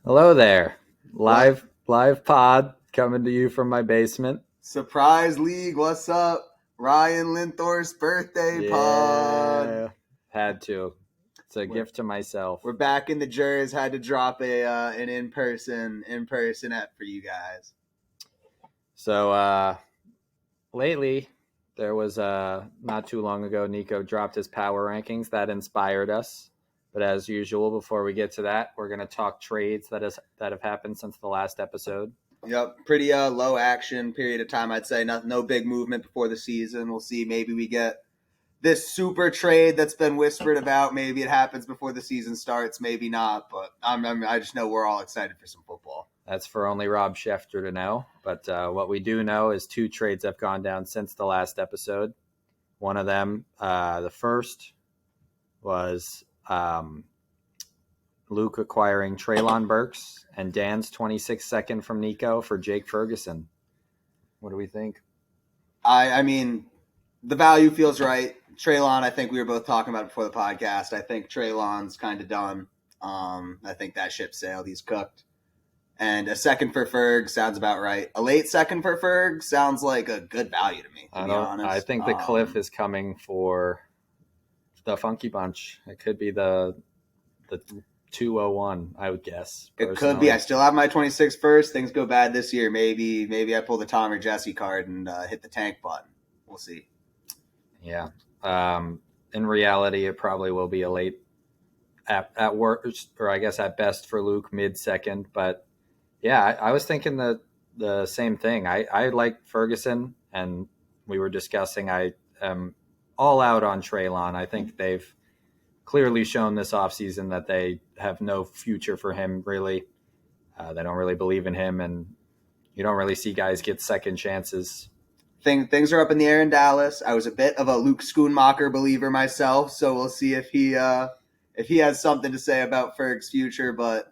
Hello there. What? Live pod coming to you from my basement. Surprise League, what's up? Ryan Linthorpe's birthday pod. Yeah. Had to. It's a We're, gift to myself. we're back in the Jers. Had to drop an in person app for you guys. So lately there was not too long ago Nico dropped his power rankings that inspired us. But as usual, before we get to that, we're gonna talk trades that have happened since the last episode. Yep, pretty low action period of time. I'd say no big movement before the season. We'll see. Maybe we get this super trade that's been whispered about. Maybe it happens before the season starts. Maybe not. But I just know we're all excited for some football. That's for only Rob Schefter to know. But what we do know is two trades have gone down since the last episode. One of them, the first, was Luke acquiring Traylon Burks and Dan's 26 second from Nico for Jake Ferguson. What do we think? I mean, the value feels right. Traylon, I think we were both talking about it before the podcast. I think Traylon's kind of done. I think that ship sailed. He's cooked. And a second for Ferg sounds about right. A late second for Ferg sounds like a good value to me, to be I honest. think the cliff is coming for the Funky Bunch. It could be the 201, I would guess. It could be. Personally. I still have my 26 first. Things go bad this year. Maybe I pull the Tom or Jesse card and hit the tank button. We'll see. Yeah. In reality, it probably will be a late at worst, or I guess at best for Luke, mid second. But yeah, I was thinking the same thing. I like Ferguson, and we were discussing. I am all out on Traylon. I think they've clearly shown this offseason that they have no future for him, really. They don't really believe in him, and you don't really see guys get second chances. Things are up in the air in Dallas. I was a bit of a Luke Schoonmaker believer myself, so we'll see if he has something to say about Ferg's future. But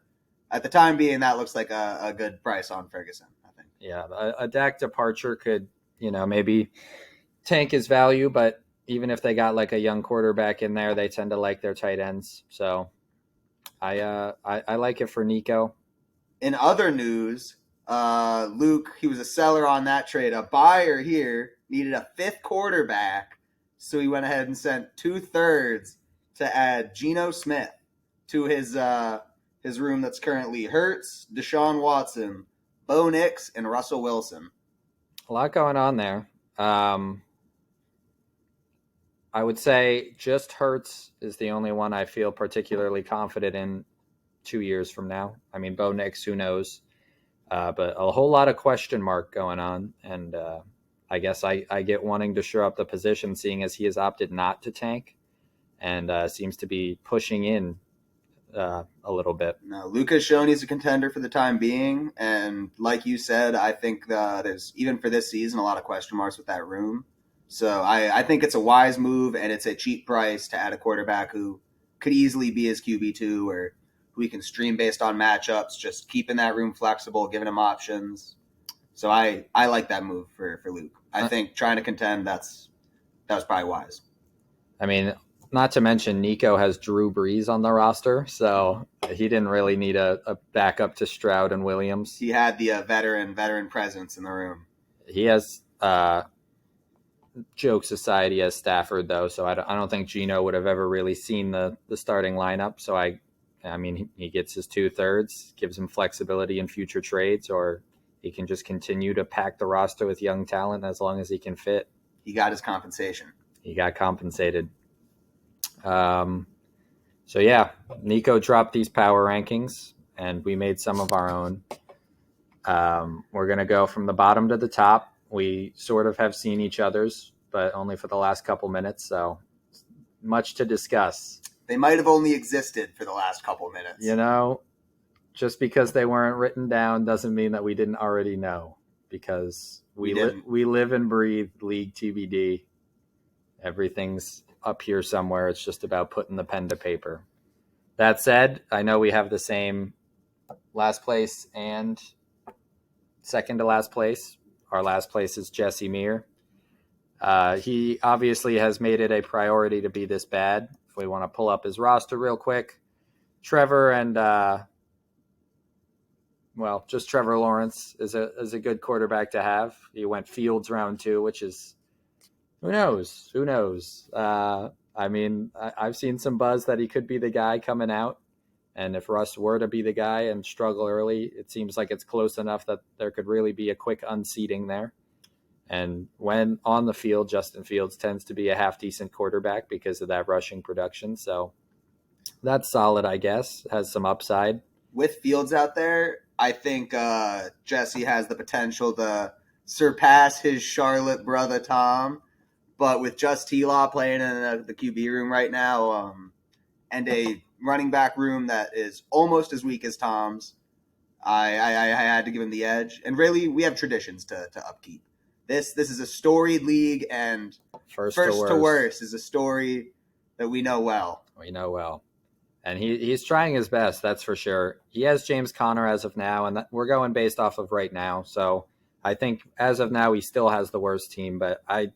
at the time being, that looks like a good price on Ferguson, I think. Yeah, a Dak departure could, maybe tank his value, but even if they got like a young quarterback in there, they tend to like their tight ends. So I like it for Nico. In other news, Luke, he was a seller on that trade. A buyer here needed a fifth quarterback, so he went ahead and sent 2/3 to add Geno Smith to his room that's currently Hurts, Deshaun Watson, Bo Nix, and Russell Wilson. A lot going on there. I would say just Hurts is the only one I feel particularly confident in 2 years from now. I mean, Bo Nix, who knows? But a whole lot of question mark going on. And I guess I get wanting to shore up the position, seeing as he has opted not to tank and seems to be pushing in a little bit. No, Luke has shown he's a contender for the time being, and like you said, I think there's even for this season a lot of question marks with that room. So I think it's a wise move, and it's a cheap price to add a quarterback who could easily be his QB2 or who he can stream based on matchups, just keeping that room flexible, giving him options. So I like that move for Luke. I think trying to contend that was probably wise. I mean, not to mention Nico has Drew Brees on the roster, so he didn't really need a backup to Stroud and Williams. He had the veteran presence in the room. He has jokes aside, he has Stafford though, so I don't think Geno would have ever really seen the starting lineup. So I mean, he gets his 2/3, gives him flexibility in future trades, or he can just continue to pack the roster with young talent as long as he can fit. He got his compensation. He got compensated. So yeah, Nico dropped these power rankings, and we made some of our own. We're gonna go from the bottom to the top. We sort of have seen each other's, but only for the last couple minutes, so much to discuss. They might have only existed for the last couple minutes. Just because they weren't written down doesn't mean that we didn't already know, because we live and breathe League TBD. Everything's up here somewhere. It's just about putting the pen to paper. That said, I know we have the same last place and second to last place. Our last place is Jesse Meir. He obviously has made it a priority to be this bad. If we want to pull up his roster real quick, Trevor and well, just Trevor Lawrence is a good quarterback to have. He went Fields round 2, which is who knows? Who knows? I've seen some buzz that he could be the guy coming out. And if Russ were to be the guy and struggle early, it seems like it's close enough that there could really be a quick unseating there. And when on the field, Justin Fields tends to be a half-decent quarterback because of that rushing production. So that's solid, I guess. Has some upside. With Fields out there, I think Jesse has the potential to surpass his Charlotte brother Tom. But with just T-Law playing in the QB room right now, and a running back room that is almost as weak as Tom's, I had to give him the edge. And really, we have traditions to upkeep. This is a storied league, and First to worst is a story that we know well. We know well. And he's trying his best, that's for sure. He has James Conner as of now, and we're going based off of right now. So I think as of now, he still has the worst team, but I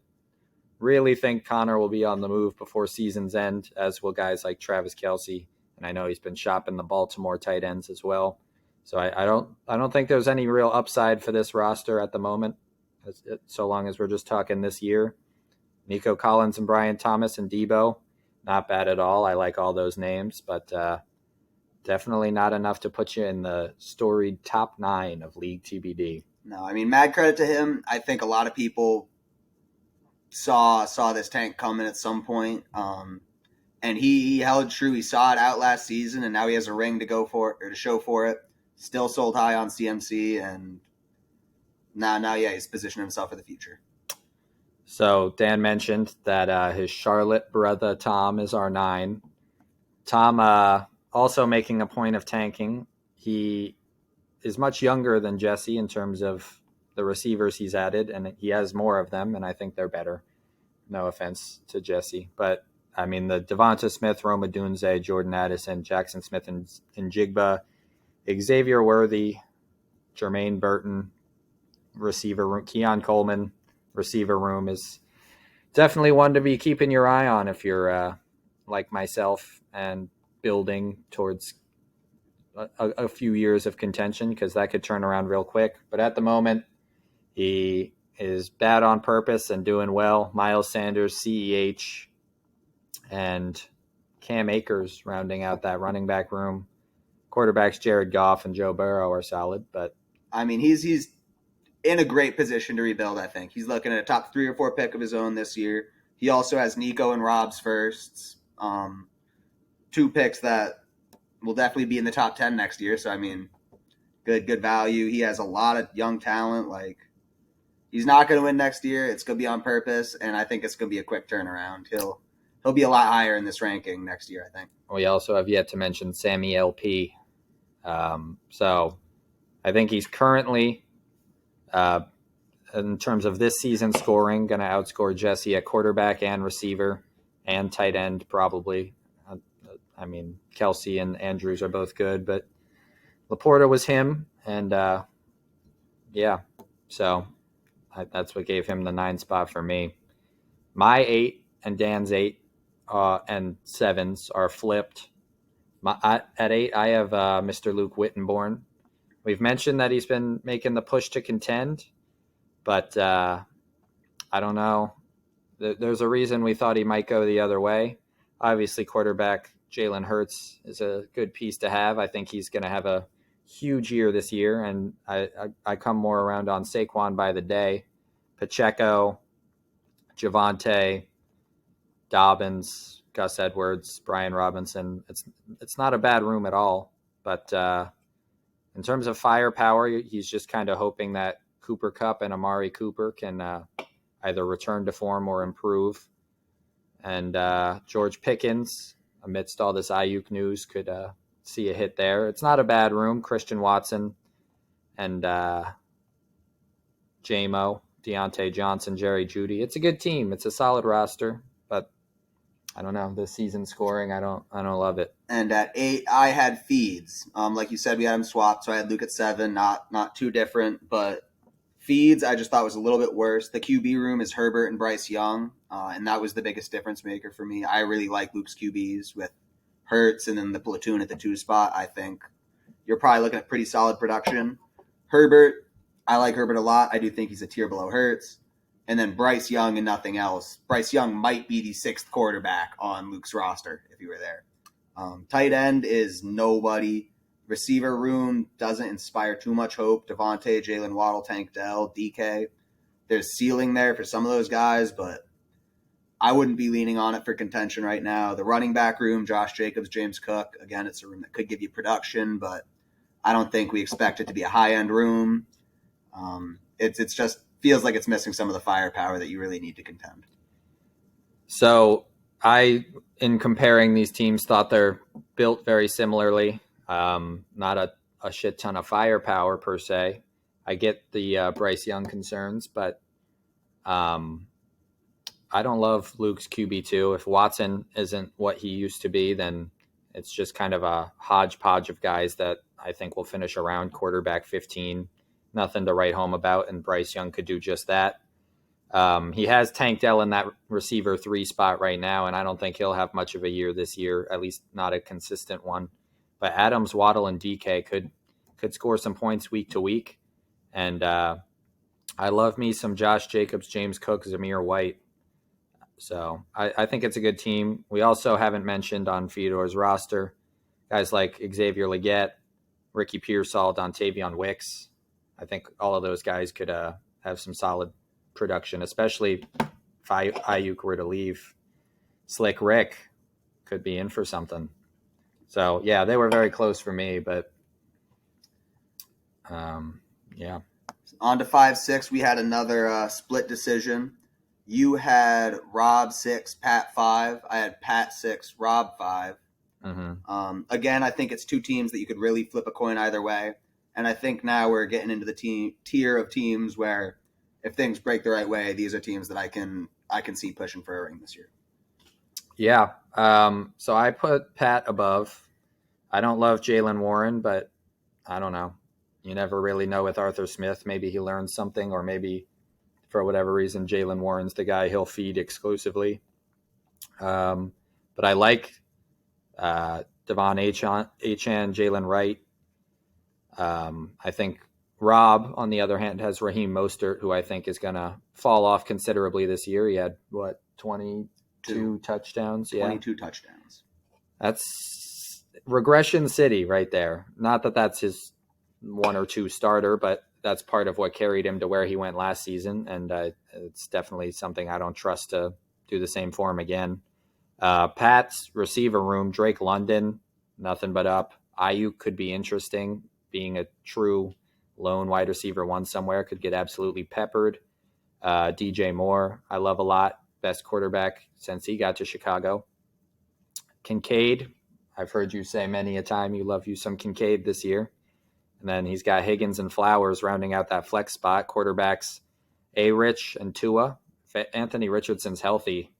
really think Conner will be on the move before season's end, as will guys like Travis Kelce. And I know he's been shopping the Baltimore tight ends as well. So I don't think there's any real upside for this roster at the moment, so long as we're just talking this year. Nico Collins and Brian Thomas and Debo, not bad at all. I like all those names, but definitely not enough to put you in the storied top 9 of League TBD. No, I mean, mad credit to him. I think a lot of people saw this tank coming at some point, and he held true. He saw it out last season, and now he has a ring to go for it, or to show for it. Still sold high on CMC, and now he's positioned himself for the future. So Dan mentioned that his Charlotte brother Tom is our 9. Tom also making a point of tanking. He is much younger than Jesse in terms of the receivers he's added, and he has more of them, and I think they're better. No offense to Jesse. But, I mean, the Devonta Smith, Rome Odunze, Jordan Addison, Jackson Smith and Jigba, Xavier Worthy, Jermaine Burton, receiver room, Keon Coleman, receiver room is definitely one to be keeping your eye on if you're like myself and building towards a few years of contention, because that could turn around real quick. But at the moment, he is bad on purpose and doing well. Miles Sanders, CEH, and Cam Akers rounding out that running back room. Quarterbacks Jared Goff and Joe Burrow are solid, but I mean, he's in a great position to rebuild, I think. He's looking at a top 3 or 4 pick of his own this year. He also has Nico and Rob's firsts, 2 picks that will definitely be in the top 10 next year. So, I mean, good value. He has a lot of young talent. Like, he's not going to win next year. It's going to be on purpose, and I think it's going to be a quick turnaround. He'll be a lot higher in this ranking next year, I think. We also have yet to mention Sammy LP. So I think he's currently, in terms of this season scoring, going to outscore Jesse at quarterback and receiver and tight end probably. I mean, Kelce and Andrews are both good, but Laporta was him, and so that's what gave him the 9 spot for me. My 8 and Dan's 8 and 7s are flipped. At 8, I have Mr. Luke Whittenborn. We've mentioned that he's been making the push to contend, but I don't know. There's a reason we thought he might go the other way. Obviously, quarterback Jalen Hurts is a good piece to have. I think he's going to have a huge year this year, and I come more around on Saquon by the day. Pacheco, Javonte, Dobbins, Gus Edwards, Brian Robinson. It's not a bad room at all, but in terms of firepower, he's just kind of hoping that Cooper Kupp and Amari Cooper can either return to form or improve. And George Pickens, amidst all this Ayuk news, could see a hit there. It's not a bad room. Christian Watson and J-Mo, Deontay Johnson, Jerry Jeudy. It's a good team. It's a solid roster, but I don't know. This season scoring, I don't love it. And at 8, I had Feeds. Like you said, we had him swapped, so I had Luke at 7. Not too different, but Feeds I just thought was a little bit worse. The QB room is Herbert and Bryce Young, and that was the biggest difference maker for me. I really like Luke's QBs with Hurts and then the platoon at the 2 spot. I think you're probably looking at pretty solid production. Herbert, I like Herbert a lot. I do think he's a tier below Hurts. And then Bryce Young and nothing else. Bryce Young might be the sixth quarterback on Luke's roster if he were there. Tight end is nobody. Receiver room doesn't inspire too much hope. Devontae, Jalen Waddle, Tank Dell, DK. There's ceiling there for some of those guys, but I wouldn't be leaning on it for contention right now. The running back room, Josh Jacobs, James Cook. Again, it's a room that could give you production, but I don't think we expect it to be a high-end room. It's just feels like it's missing some of the firepower that you really need to contend. So I, in comparing these teams, thought they're built very similarly. Not a shit ton of firepower per se. I get the Bryce Young concerns, but I don't love Luke's QB2. If Watson isn't what he used to be, then it's just kind of a hodgepodge of guys that I think will finish around quarterback 15. Nothing to write home about, and Bryce Young could do just that. He has Tank Dell in that receiver 3 spot right now, and I don't think he'll have much of a year this year, at least not a consistent one. But Adams, Waddle, and DK could score some points week to week. And I love me some Josh Jacobs, James Cook, Zamir White. So I think it's a good team. We also haven't mentioned on Fedor's roster guys like Xavier Legette, Ricky Pearsall, Dontavion Wicks. I think all of those guys could have some solid production, especially if Ayuk were to leave. Slick Rick could be in for something. So, yeah, they were very close for me, but yeah. On to 5-6, we had another split decision. You had Rob 6, Pat 5. I had Pat 6, Rob 5. Mm-hmm. Again, I think it's two teams that you could really flip a coin either way. And I think now we're getting into the tier of teams where if things break the right way, these are teams that I can see pushing for a ring this year. Yeah. So I put Pat above. I don't love Jaylen Warren, but I don't know. You never really know with Arthur Smith. Maybe he learns something, or maybe for whatever reason, Jaylen Warren's the guy he'll feed exclusively. But I like Devon Achane, Jalen Wright. I think Rob, on the other hand, has Raheem Mostert, who I think is going to fall off considerably this year. He had, 22 touchdowns? 22 touchdowns. That's regression city right there. Not that that's his 1 or 2 starter, but that's part of what carried him to where he went last season, and it's definitely something I don't trust to do the same for him again. Pat's receiver room, Drake London, nothing but up. Ayuk could be interesting. Being a true lone wide receiver 1 somewhere, could get absolutely peppered. DJ Moore, I love a lot. Best quarterback since he got to Chicago. Kincaid, I've heard you say many a time you love you some Kincaid this year. And then he's got Higgins and Flowers rounding out that flex spot. Quarterbacks A-Rich and Tua. If Anthony Richardson's healthy,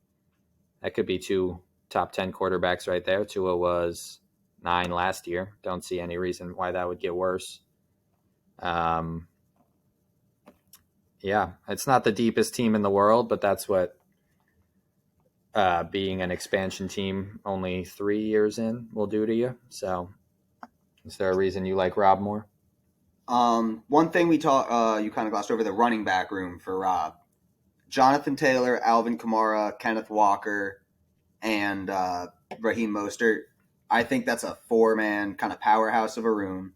that could be 2 top 10 quarterbacks right there. Tua was 9 last year. Don't see any reason why that would get worse. Yeah, it's not the deepest team in the world, but that's what being an expansion team only 3 years in will do to you. So is there a reason you like Rob more? One thing you kind of glossed over, the running back room for Rob. Jonathan Taylor, Alvin Kamara, Kenneth Walker, and Raheem Mostert. I think that's a 4-man kind of powerhouse of a room.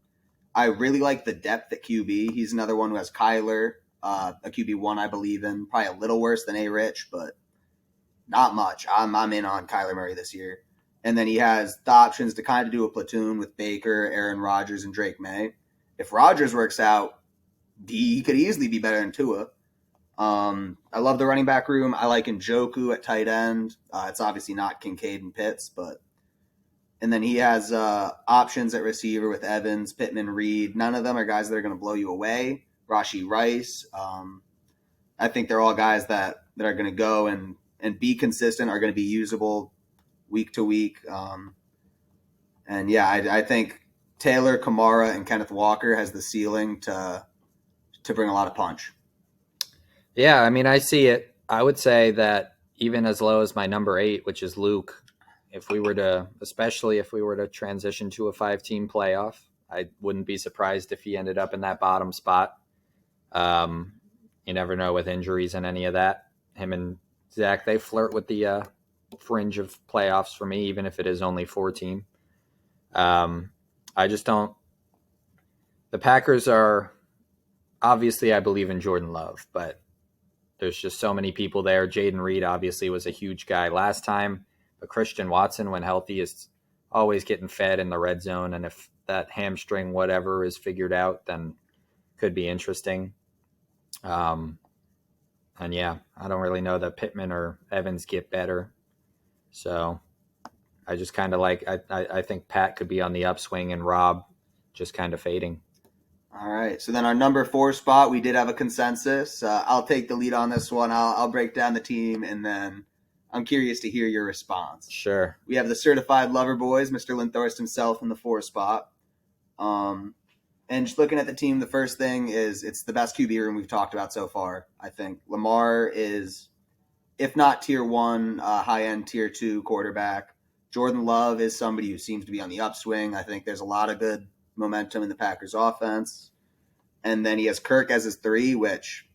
I really like the depth at QB. He's another one who has Kyler, a QB1 I believe in. Probably a little worse than A-Rich, but not much. I'm in on Kyler Murray this year. And then he has the options to kind of do a platoon with Baker, Aaron Rodgers, and Drake May. If Rodgers works out, he could easily be better than Tua. I love the running back room. I like Njoku at tight end. It's obviously not Kincaid and Pitts, but and then he has options at receiver with Evans, Pittman, Reed. None of them are guys that are going to blow you away. Rashee Rice. I think they're all guys that are going to go and be consistent, are going to be usable week to week. And yeah, I think Taylor, Kamara, and Kenneth Walker has the ceiling to bring a lot of punch. Yeah, I mean, I see it. I would say that even as low as my number 8, which is Luke, especially if we were to transition to a 5-team playoff, I wouldn't be surprised if he ended up in that bottom spot. You never know with injuries and any of that. Him and Zach, they flirt with the fringe of playoffs for me, even if it is only 4-team. I just don't. The Packers are obviously, I believe in Jordan Love, but there's just so many people there. Jaden Reed obviously was a huge guy last time, but Christian Watson, when healthy, is always getting fed in the red zone. And if that hamstring whatever is figured out, then could be interesting. And yeah, I don't really know that Pittman or Evans get better. So I just kind of I think Pat could be on the upswing and Rob just kind of fading. All right. So then our number 4 spot, we did have a consensus. I'll take the lead on this one. I'll break down the team, and then I'm curious to hear your response. Sure. We have the certified lover boys, Mr. Linthorst himself in the 4 spot. And just looking at the team, the first thing is it's the best QB room we've talked about so far. I think Lamar is, if not tier 1, high-end tier 2 quarterback. Jordan Love is somebody who seems to be on the upswing. I think there's a lot of good momentum in the Packers offense. And then he has Kirk as his 3, which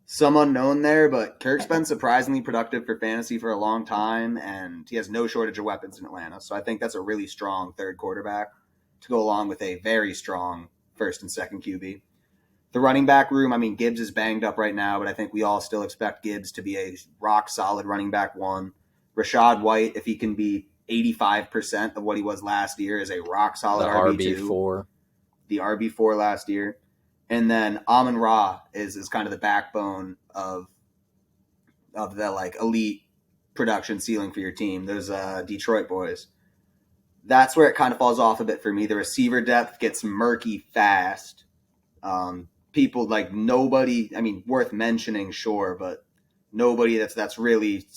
some unknown there, but Kirk's been surprisingly productive for fantasy for a long time, and he has no shortage of weapons in Atlanta. So I think that's a really strong third quarterback to go along with a very strong first and second QB. The running back room, I mean, Gibbs is banged up right now, but I think we all still expect Gibbs to be a rock-solid running back 1. Rachaad White, if he can be 85% of what he was last year, is a rock-solid RB2. RB4. The RB4 last year. And then Amon-Ra is kind of the backbone of the like elite production ceiling for your team. Those Detroit boys. That's where it kind of falls off a bit for me. The receiver depth gets murky fast. People like nobody, I mean, worth mentioning, sure, but nobody that's really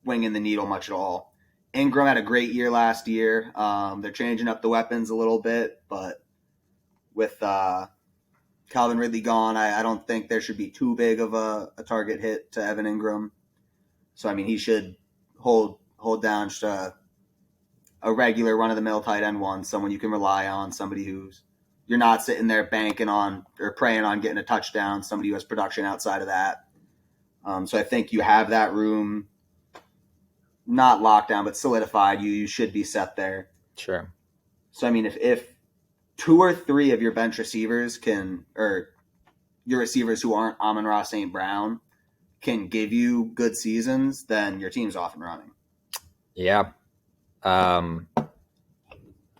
swinging the needle much at all. Ingram had a great year last year. They're changing up the weapons a little bit, but with Calvin Ridley gone, I don't think there should be too big of a target hit to Evan Ingram. So, I mean, he should hold down just a regular run-of-the-mill tight end 1, someone you can rely on, somebody who's you're not sitting there banking on or praying on getting a touchdown, somebody who has production outside of that. So I think you have that room not locked down, but solidified. You should be set there. Sure. So, I mean, if 2 or 3 of your bench receivers or your receivers who aren't Amon-Ra St. Brown can give you good seasons, then your team's off and running. Yeah.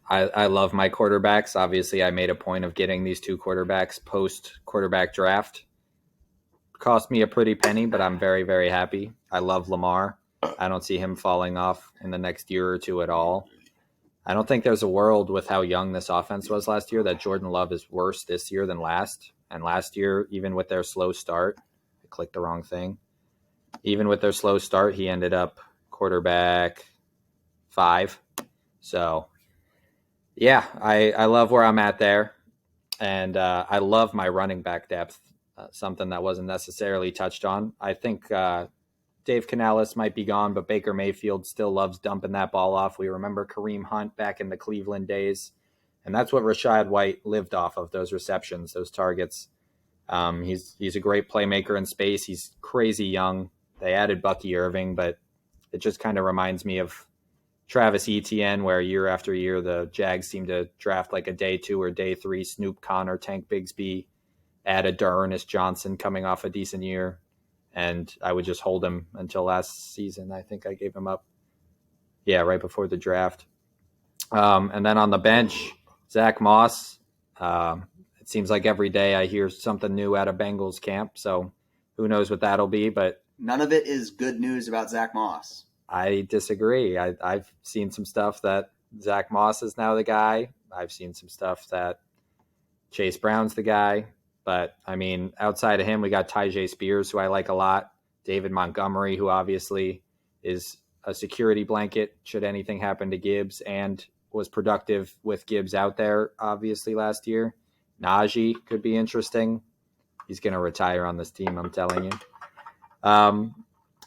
I love my quarterbacks. Obviously, I made a point of getting these 2 quarterbacks post-quarterback draft. Cost me a pretty penny, but I'm very, very happy. I love Lamar. I don't see him falling off in the next year or 2 at all. I don't think there's a world with how young this offense was last year that Jordan Love is worse this year than last. And last year, even with their slow start, I clicked the wrong thing. Even with their slow start, he ended up quarterback 5. So, yeah, I love where I'm at there. And I love my running back depth, something that wasn't necessarily touched on. I think Dave Canales might be gone, but Baker Mayfield still loves dumping that ball off. We remember Kareem Hunt back in the Cleveland days, and that's what Rachaad White lived off of, those receptions, those targets. He's a great playmaker in space. He's crazy young. They added Bucky Irving, but it just kind of reminds me of Travis Etienne, where year after year the Jags seem to draft like a day 2 or day 3 Snoop Connor, Tank Bigsby, add a D'Ernest Johnson coming off a decent year. And I would just hold him until last season. I think I gave him up, right before the draft. And then on the bench, Zach Moss. It seems like every day I hear something new out of Bengals camp. So who knows what that'll be. But none of it is good news about Zach Moss. I disagree. I've seen some stuff that Zach Moss is now the guy. I've seen some stuff that Chase Brown's the guy. But, I mean, outside of him, we got Tyjae Spears, who I like a lot. David Montgomery, who obviously is a security blanket should anything happen to Gibbs and was productive with Gibbs out there, obviously, last year. Najee could be interesting. He's going to retire on this team, I'm telling you.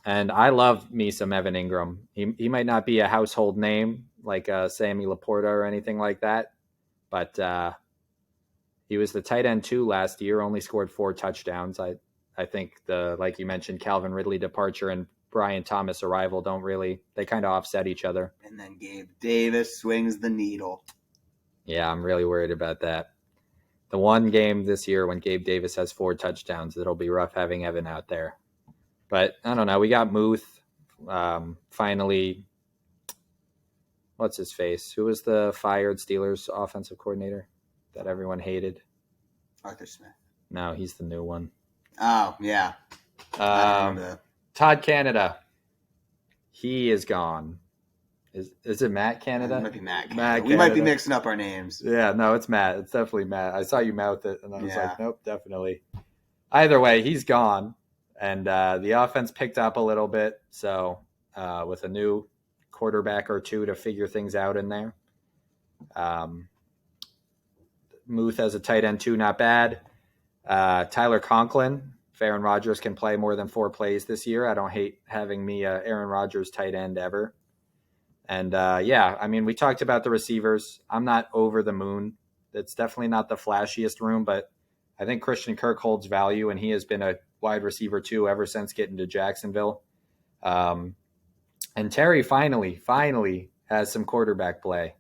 And I love me some Evan Ingram. He might not be a household name like Sammy Laporta or anything like that, but He was the tight end 2 last year, only scored 4 touchdowns. I think like you mentioned, Calvin Ridley departure and Brian Thomas arrival they kind of offset each other. And then Gabe Davis swings the needle. Yeah, I'm really worried about that. The one game this year when Gabe Davis has 4 touchdowns, it'll be rough having Evan out there. But I don't know. We got Muth. Finally, what's his face? Who was the fired Steelers offensive coordinator that everyone hated? Arthur Smith. No, he's the new one. Oh, yeah. Todd Canada. He is gone. Is it Matt Canada? It might be Matt Canada. We might be mixing up our names. Yeah, no, it's Matt. It's definitely Matt. I saw you mouth it, and I was like, nope, definitely. Either way, he's gone. And the offense picked up a little bit. So with a new quarterback or two to figure things out in there. Muth as a tight end 2, not bad. Tyler Conklin. If Aaron Rodgers can play more than 4 plays this year, I don't hate having me Aaron Rodgers tight end ever. And we talked about the receivers. I'm not over the moon. It's definitely not the flashiest room, but I think Christian Kirk holds value, and he has been a wide receiver 2 ever since getting to Jacksonville. And Terry finally has some quarterback play,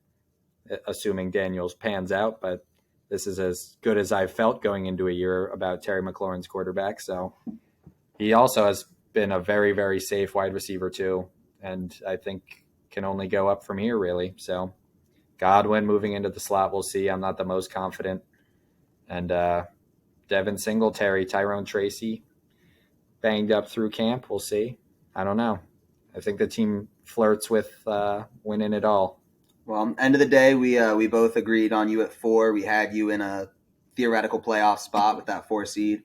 assuming Daniels pans out, but this is as good as I've felt going into a year about Terry McLaurin's quarterback. So he also has been a very, very safe wide receiver 2, and I think can only go up from here, really. So Godwin moving into the slot, we'll see. I'm not the most confident. And Devin Singletary, Tyrone Tracy, banged up through camp. We'll see. I don't know. I think the team flirts with winning it all. Well, end of the day, we both agreed on you at 4. We had you in a theoretical playoff spot with that 4 seed.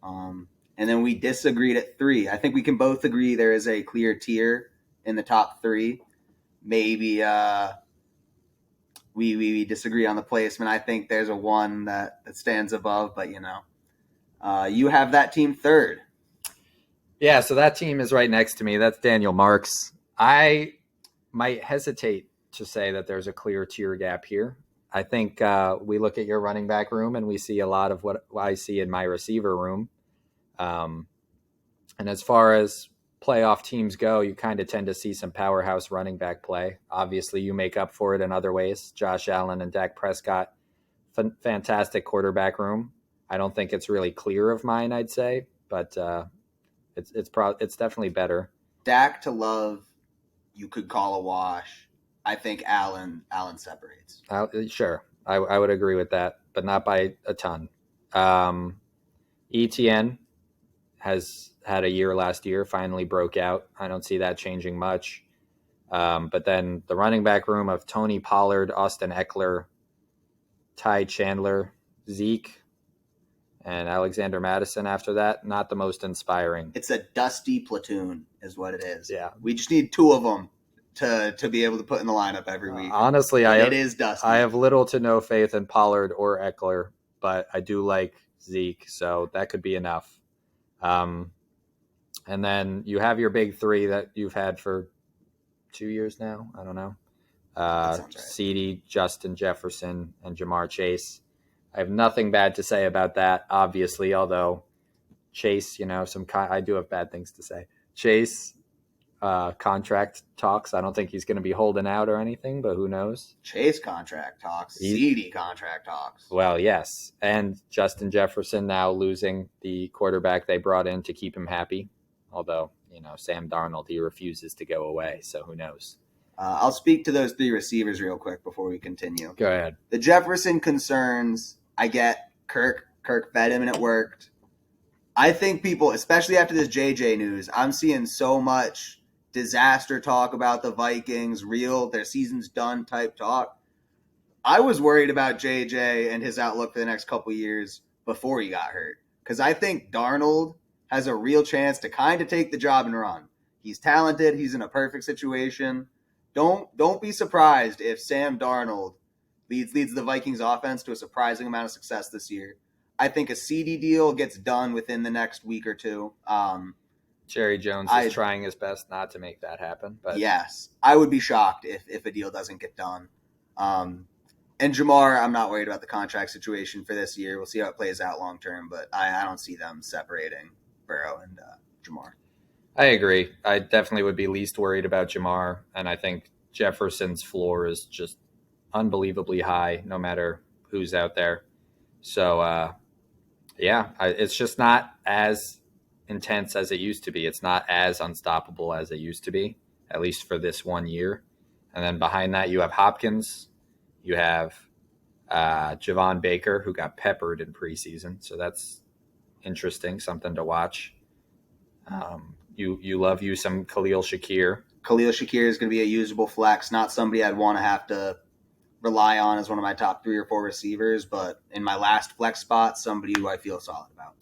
And then we disagreed at 3. I think we can both agree there is a clear tier in the top 3. Maybe we disagree on the placement. I think there's a 1 that stands above, but you have that team 3rd. Yeah, so that team is right next to me. That's Daniel Marks. I might hesitate to say that there's a clear tier gap here. I think we look at your running back room and we see a lot of what I see in my receiver room. And as far as playoff teams go, you kind of tend to see some powerhouse running back play. Obviously, you make up for it in other ways. Josh Allen and Dak Prescott, fantastic quarterback room. I don't think it's really clear of mine, I'd say, but it's definitely better. Dak to Love, you could call a wash. I think Allen separates. Sure, I would agree with that, but not by a ton. ETN has had a year last year, finally broke out. I don't see that changing much. But then the running back room of Tony Pollard, Austin Eckler, Ty Chandler, Zeke, and Alexander Madison after that, not the most inspiring. It's a dusty platoon is what it is. Yeah. We just need 2 of them to be able to put in the lineup every week. Honestly, it is dusty. I have little to no faith in Pollard or Eckler, but I do like Zeke, so that could be enough. And then you have your big 3 that you've had for 2 years now. I don't know. Right. CeeDee, Justin Jefferson, and Jamar Chase. I have nothing bad to say about that, obviously, although Chase, I do have bad things to say. Chase, contract talks. I don't think he's going to be holding out or anything, but who knows? Chase contract talks. CeeDee contract talks. Well, yes. And Justin Jefferson now losing the quarterback they brought in to keep him happy. Although, Sam Darnold, he refuses to go away, so who knows? I'll speak to those 3 receivers real quick before we continue. Go ahead. The Jefferson concerns, I get Kirk fed him and it worked. I think people, especially after this JJ news, I'm seeing so much disaster talk about the Vikings, their season's done type talk. I was worried about JJ and his outlook for the next couple of years before he got hurt, because I think Darnold has a real chance to kind of take the job and run. He's talented. He's in a perfect situation. Don't be surprised if Sam Darnold leads the Vikings offense to a surprising amount of success this year. I think a CeeDee deal gets done within the next week or 2. Jerry Jones is trying his best not to make that happen. But yes, I would be shocked if a deal doesn't get done. And Jamar, I'm not worried about the contract situation for this year. We'll see how it plays out long term, but I don't see them separating Burrow and Jamar. I agree. I definitely would be least worried about Jamar, and I think Jefferson's floor is just unbelievably high, no matter who's out there. So, it's just not as intense as it used to be. It's not as unstoppable as it used to be, at least for this 1 year. And then behind that, you have Hopkins, you have Javon Baker, who got peppered in preseason, so that's interesting, something to watch. You love you some Khalil Shakir. Khalil Shakir is going to be a usable flex, not somebody I'd want to have to rely on as one of my top 3 or 4 receivers, but in my last flex spot, somebody who I feel solid about.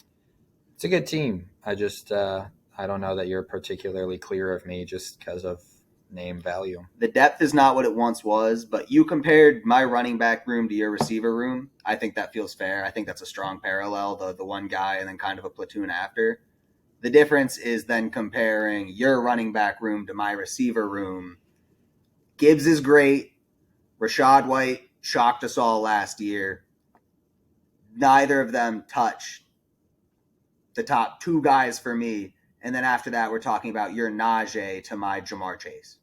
It's a good team. I just I don't know that you're particularly clear of me just because of name value. The depth is not what it once was, but you compared my running back room to your receiver room. I think that feels fair. I think that's a strong parallel, the one guy and then kind of a platoon after. The difference is then comparing your running back room to my receiver room. Gibbs is great. Rachaad White shocked us all last year. Neither of them touch the top 2 guys for me. And then after that, we're talking about your Najee to my Jamar Chase.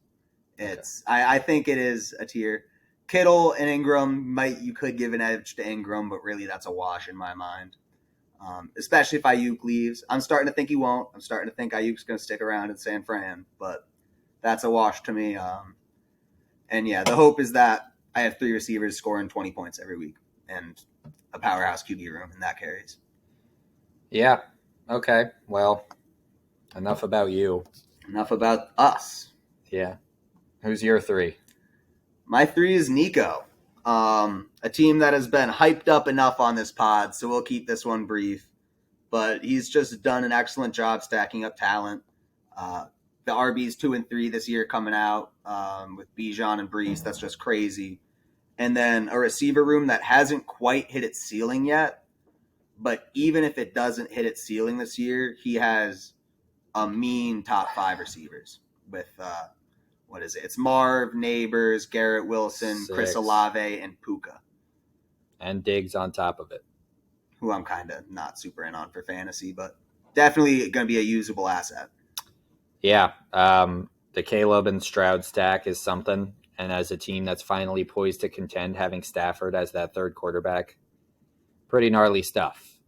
It's okay. I think it is a tier. Kittle and Ingram, you could give an edge to Ingram, but really that's a wash in my mind. Especially if Ayuk leaves. I'm starting to think he won't. I'm starting to think Ayuk's going to stick around in San Fran, but that's a wash to me. And yeah, the hope is that I have 3 receivers scoring 20 points every week and a powerhouse QB room, and that carries. Yeah. Okay. Well, enough about you. Enough about us. Yeah. Who's your 3? My 3 is Nico. A team that has been hyped up enough on this pod, so we'll keep this one brief. But he's just done an excellent job stacking up talent. The RBs 2 and 3 this year coming out with Bijan and Brees. That's just crazy. And then a receiver room that hasn't quite hit its ceiling yet. But even if it doesn't hit its ceiling this year, he has a mean top 5 receivers with what is it? It's Marv, Neighbors, Garrett Wilson, 6. Chris Olave, and Puka. And Diggs on top of it. Who I'm kind of not super in on for fantasy, but definitely going to be a usable asset. Yeah. The Caleb and Stroud stack is something. And as a team that's finally poised to contend, having Stafford as that 3rd quarterback, pretty gnarly stuff.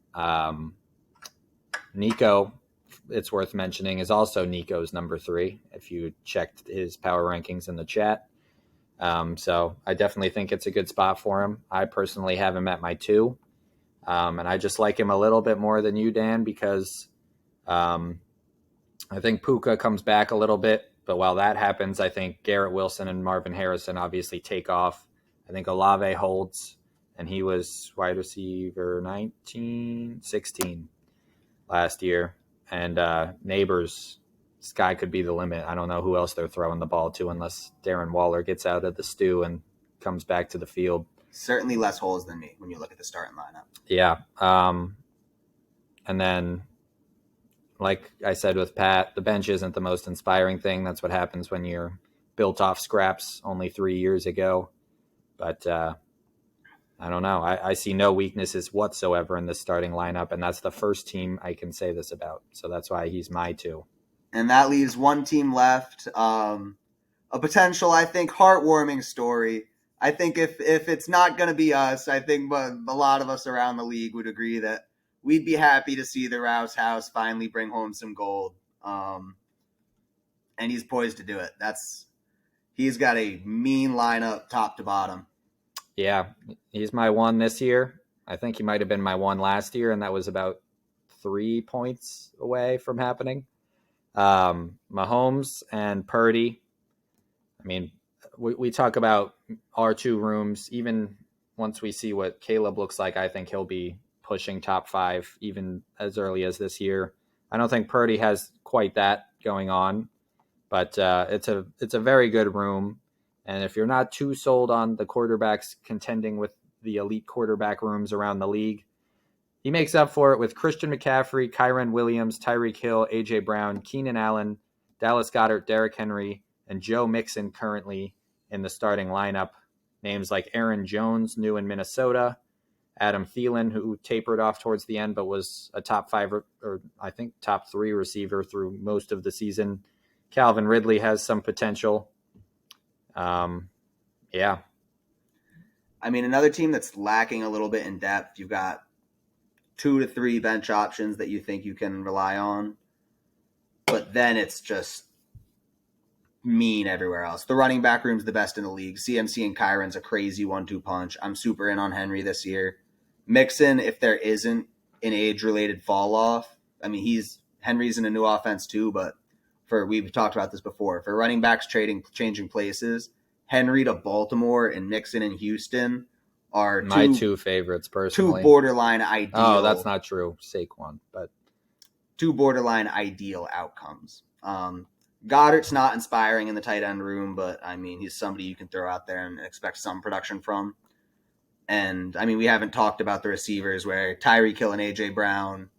Nico, it's worth mentioning, is also Nico's number 3, if you checked his power rankings in the chat. So I definitely think it's a good spot for him. I personally have him at my 2. And I just like him a little bit more than you, Dan, because I think Puka comes back a little bit. But while that happens, I think Garrett Wilson and Marvin Harrison obviously take off. I think Olave holds, and he was wide receiver 16 last year. And Neighbors, sky could be the limit. I don't know who else they're throwing the ball to unless Darren Waller gets out of the stew and comes back to the field. Certainly less holes than me when you look at the starting lineup. Yeah. And then, like I said with Pat, the bench isn't the most inspiring thing. That's what happens when you're built off scraps only 3 years ago. But I don't know. I see no weaknesses whatsoever in this starting lineup, and that's the first team I can say this about. So that's why he's my 2. And that leaves one team left. A potential, I think, heartwarming story. I think if it's not going to be us, I think a lot of us around the league would agree that we'd be happy to see the Rouse House finally bring home some gold. And he's poised to do it. He's got a mean lineup top to bottom. Yeah, he's my 1 this year. I think he might have been my 1 last year, and that was about 3 points away from happening. Mahomes and Purdy. I mean, we talk about our 2 rooms. Even once we see what Caleb looks like, I think he'll be pushing top 5 even as early as this year. I don't think Purdy has quite that going on, but it's a very good room. And if you're not too sold on the quarterbacks contending with the elite quarterback rooms around the league, he makes up for it with Christian McCaffrey, Kyren Williams, Tyreek Hill, A.J. Brown, Keenan Allen, Dallas Goedert, Derrick Henry, and Joe Mixon currently in the starting lineup. names like Aaron Jones, new in Minnesota, Adam Thielen, who tapered off towards the end but was a top 5 or I think top 3 receiver through most of the season. Calvin Ridley has some potential. Yeah. I mean, another team that's lacking a little bit in depth, you've got 2 to 3 bench options that you think you can rely on, but then it's just mean everywhere else. The running back room's the best in the league. CMC and Kyron's a crazy 1-2 punch. I'm super in on Henry this year. Mixon, if there isn't an age-related fall-off, I mean, Henry's in a new offense too, but we've talked about this before. For running backs changing places, Henry to Baltimore and Mixon in Houston are my 2 favorites personally. 2 borderline ideal. Oh, that's not true. Saquon, but 2 borderline ideal outcomes. Goddard's not inspiring in the tight end room, but I mean, he's somebody you can throw out there and expect some production from. And I mean, we haven't talked about the receivers where Tyreek Hill and AJ Brown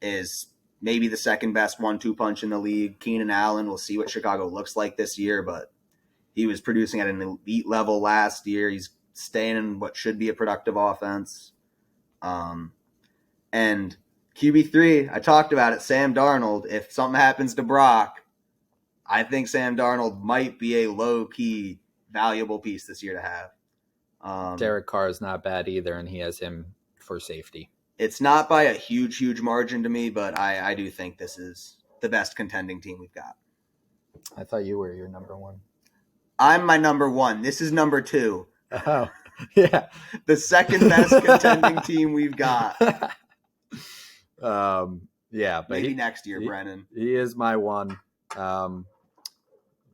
is maybe the second best 1-2 punch in the league. Keenan Allen, we'll see what Chicago looks like this year, but he was producing at an elite level last year. He's staying in what should be a productive offense. And QB3, I talked about it, Sam Darnold. If something happens to Brock, I think Sam Darnold might be a low-key valuable piece this year to have. Derek Carr is not bad either, and he has him for safety. It's not by a huge, huge margin to me, but I do think this is the best contending team we've got. I thought you were your number 1. I'm my number 1. This is number 2. Oh, yeah. The second best contending team we've got. Yeah, but maybe next year, Brennan. He is my 1.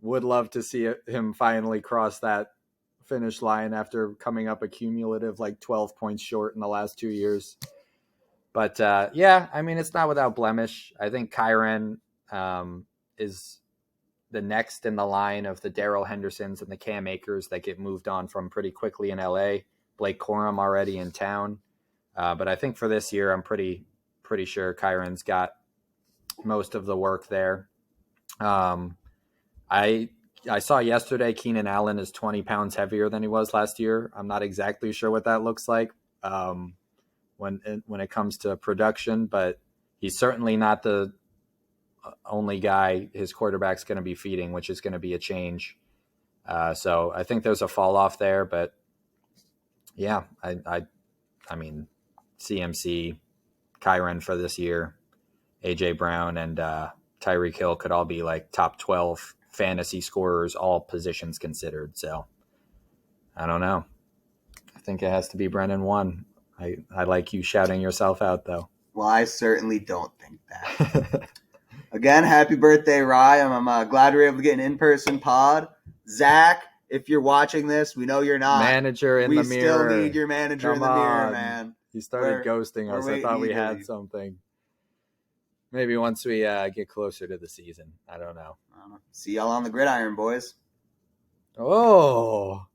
Would love to see him finally cross that finish line after coming up a cumulative 12 points short in the last 2 years. But yeah, I mean, it's not without blemish. I think Kyren is the next in the line of the Darrell Hendersons and the Cam Akers that get moved on from pretty quickly in LA. Blake Corum already in town. But I think for this year, I'm pretty sure Kyren's got most of the work there. I saw yesterday Keenan Allen is 20 pounds heavier than he was last year. I'm not exactly sure what that looks like when it comes to production, but he's certainly not the only guy his quarterback's going to be feeding, which is going to be a change. So I think there's a fall off there, but yeah, I mean, CMC, Kyren for this year, AJ Brown and Tyreek Hill could all be top 12 fantasy scorers, all positions considered. So I don't know. I think it has to be Brennan 1. I like you shouting yourself out though. Well, I certainly don't think that. Again, happy birthday, Rye. I'm glad we were able to get an in-person pod. Zach, if you're watching this, we know you're not. Manager in the mirror. We still need your manager in the mirror, man. He started ghosting us. I thought we had something. Maybe once we get closer to the season. I don't know. See y'all on the gridiron, boys. Oh.